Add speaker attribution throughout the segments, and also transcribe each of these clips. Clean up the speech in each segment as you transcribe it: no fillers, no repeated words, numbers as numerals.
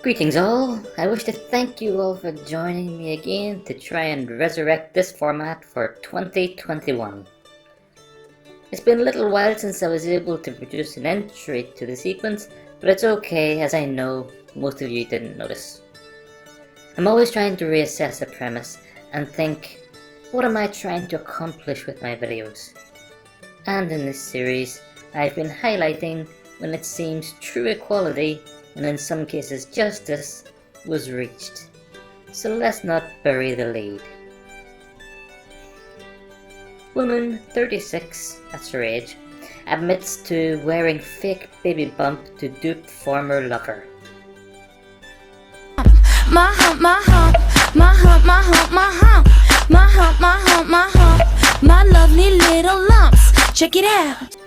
Speaker 1: Greetings all, I wish to thank you all for joining me again to try and resurrect this format for 2021. It's been a little while since I was able to produce an entry to the sequence, but it's okay as I know most of you didn't notice. I'm always trying to reassess the premise and think, what am I trying to accomplish with my videos? And in this series, I've been highlighting when it seems true equality and in some cases justice was reached. So let's not bury the lead. Woman 36, that's her age, admits to wearing fake baby bump to dupe former lover.
Speaker 2: My hump, my hump, my hump, my hump, my hump, my hump, my hump, my hump, my lovely little lumps. Check it out.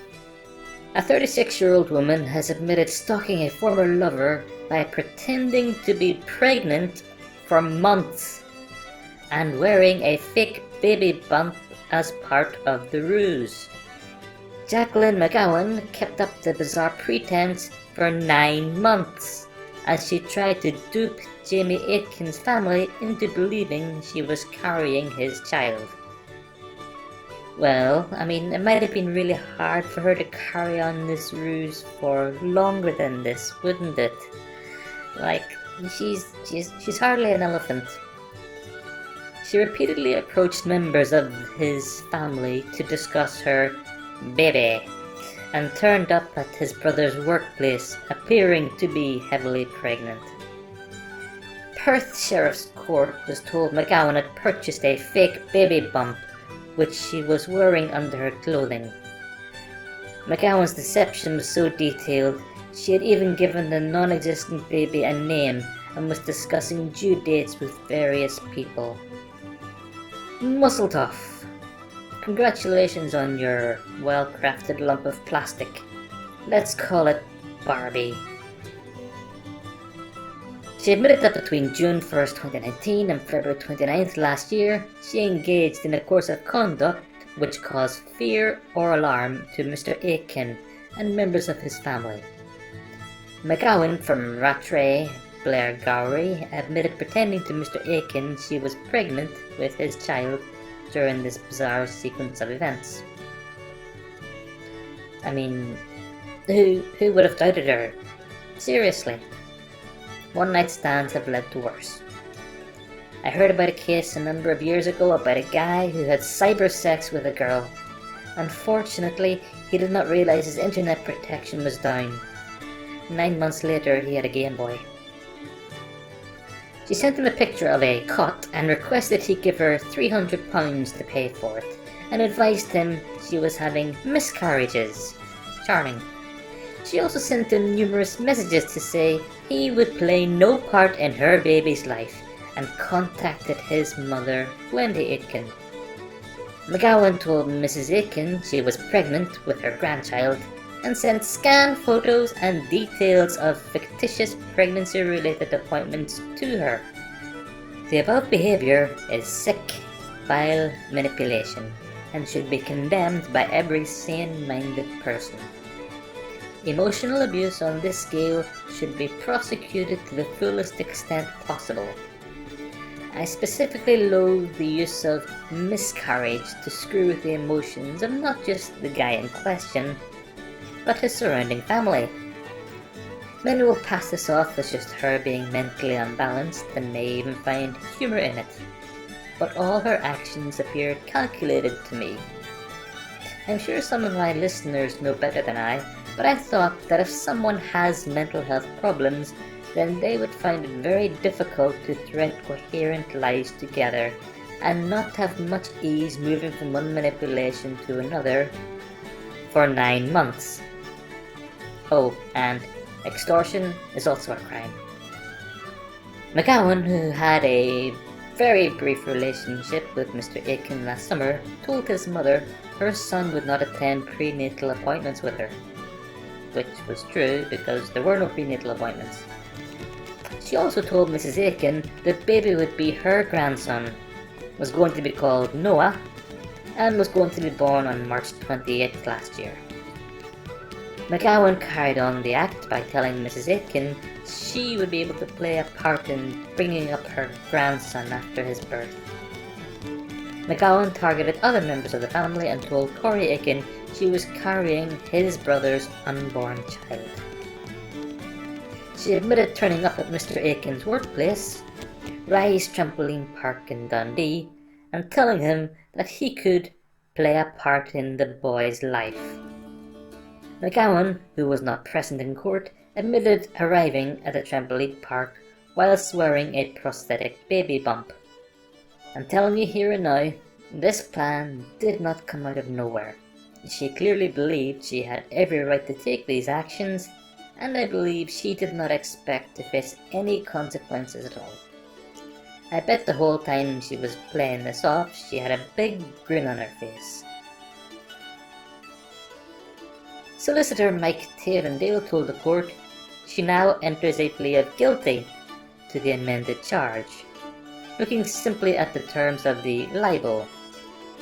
Speaker 1: A 36-year-old woman has admitted stalking a former lover by pretending to be pregnant for months and wearing a fake baby bump as part of the ruse. Jacqueline McGowan kept up the bizarre pretense for 9 months as she tried to dupe Jamie Aitken's family into believing she was carrying his child. Well, it might have been really hard for her to carry on this ruse for longer than this, wouldn't it? Like, she's hardly an elephant. She repeatedly approached members of his family to discuss her baby and turned up at his brother's workplace appearing to be heavily pregnant. Perth Sheriff's Court was told McGowan had purchased a fake baby bump which she was wearing under her clothing. McGowan's deception was so detailed, she had even given the non-existent baby a name and was discussing due dates with various people. Muzzle tough. Congratulations on your well-crafted lump of plastic. Let's call it Barbie. She admitted that between June 1st, 2019 and February 29th last year, she engaged in a course of conduct which caused fear or alarm to Mr. Aitken and members of his family. McGowan from Rattray, Blairgowrie, admitted pretending to Mr. Aitken she was pregnant with his child during this bizarre sequence of events. Who would have doubted her? Seriously. One-night stands have led to worse. I heard about a case a number of years ago about a guy who had cyber sex with a girl. Unfortunately, he did not realize his internet protection was down. 9 months later, he had a Game Boy. She sent him a picture of a cot and requested he give her £300 to pay for it, and advised him she was having miscarriages. Charming. She also sent him numerous messages to say he would play no part in her baby's life and contacted his mother, Wendy Aitken. McGowan told Mrs. Aitken she was pregnant with her grandchild and sent scanned photos and details of fictitious pregnancy-related appointments to her. The above behaviour is sick, vile manipulation and should be condemned by every sane-minded person. Emotional abuse on this scale should be prosecuted to the fullest extent possible. I specifically loathe the use of miscarriage to screw with the emotions of not just the guy in question, but his surrounding family. Many will pass this off as just her being mentally unbalanced and may even find humour in it, but all her actions appear calculated to me. I'm sure some of my listeners know better than I, but I thought that if someone has mental health problems, then they would find it very difficult to thread coherent lies together and not have much ease moving from one manipulation to another for 9 months. Oh, and extortion is also a crime. McGowan, who had a very brief relationship with Mr. Aitken last summer, told his mother her son would not attend prenatal appointments with her. Which was true because there were no prenatal appointments. She also told Mrs. Aitken that baby would be her grandson, was going to be called Noah, and was going to be born on March 28th last year. McGowan carried on the act by telling Mrs. Aitken she would be able to play a part in bringing up her grandson after his birth. McGowan targeted other members of the family and told Corey Aiken she was carrying his brother's unborn child. She admitted turning up at Mr. Aiken's workplace, Rise Trampoline Park in Dundee, and telling him that he could play a part in the boy's life. McGowan, who was not present in court, admitted arriving at the trampoline park whilst wearing a prosthetic baby bump. I'm telling you here and now, this plan did not come out of nowhere. She clearly believed she had every right to take these actions, and I believe she did not expect to face any consequences at all. I bet the whole time she was playing this off, she had a big grin on her face. Solicitor Mike Tavendale told the court she now enters a plea of guilty to the amended charge. Looking simply at the terms of the libel,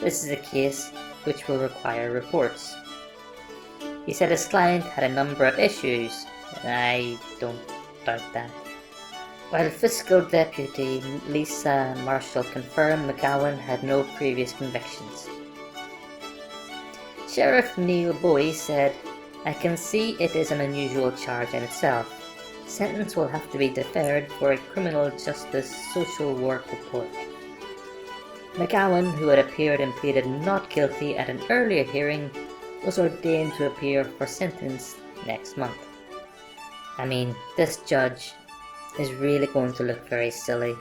Speaker 1: this is a case which will require reports. He said his client had a number of issues, and I don't doubt that. While Fiscal Deputy Lisa Marshall confirmed McGowan had no previous convictions. Sheriff Neil Bowie said, I can see it is an unusual charge in itself. Sentence will have to be deferred for a criminal justice social work report. McGowan, who had appeared and pleaded not guilty at an earlier hearing, was ordained to appear for sentence next month. I mean, this judge is really going to look very silly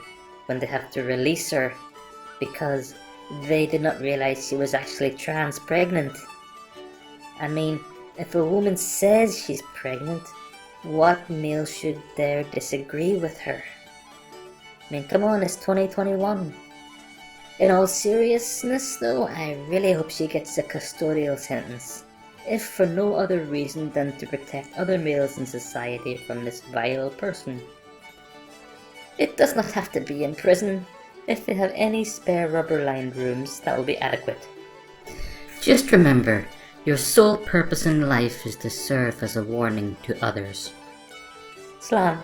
Speaker 1: when they have to release her because they did not realize she was actually trans pregnant. I mean, if a woman says she's pregnant, what male should dare disagree with her? I mean, come on, it's 2021. In all seriousness though, I really hope she gets a custodial sentence, if for no other reason than to protect other males in society from this vile person. It does not have to be in prison. If they have any spare rubber-lined rooms, that will be adequate. Just remember, your sole purpose in life is to serve as a warning to others. Slán.